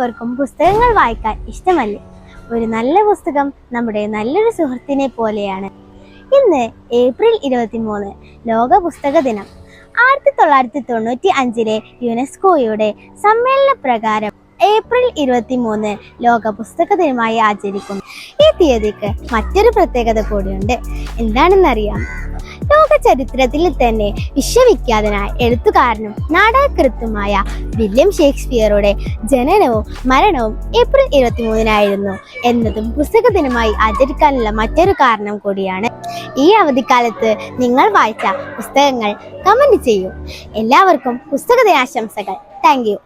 എല്ലാവർക്കും പുസ്തകങ്ങൾ വായിക്കാൻ ഇഷ്ടമല്ലേ? ഒരു നല്ല പുസ്തകം നമ്മുടെ നല്ലൊരു സുഹൃത്തിനെ പോലെയാണ്. ഇന്ന് ഏപ്രിൽ 23 ലോക പുസ്തക ദിനം. 1995 യുനെസ്കോയുടെ സമ്മേളന പ്രകാരം ഏപ്രിൽ 23 ലോക പുസ്തക ദിനമായി ആചരിക്കുന്നു. ഈ തീയതിക്ക് മറ്റൊരു പ്രത്യേകത കൂടിയുണ്ട്. എന്താണെന്നറിയാം? ലോക ചരിത്രത്തിൽ തന്നെ വിശ്വവിഖ്യാതനായ എഴുത്തുകാരനും നാടകകൃത്തുമായ വില്യം ഷേക്സ്പിയറുടെ ജനനവും മരണവും ഏപ്രിൽ 23 എന്നതും പുസ്തക ദിനമായി ആചരിക്കാനുള്ള മറ്റൊരു കാരണം കൂടിയാണ്. ഈ അവധിക്കാലത്ത് നിങ്ങൾ വായിച്ച പുസ്തകങ്ങൾ കമന്റ് ചെയ്യൂ. എല്ലാവർക്കും പുസ്തക ദിനാശംസകൾ. Thank you.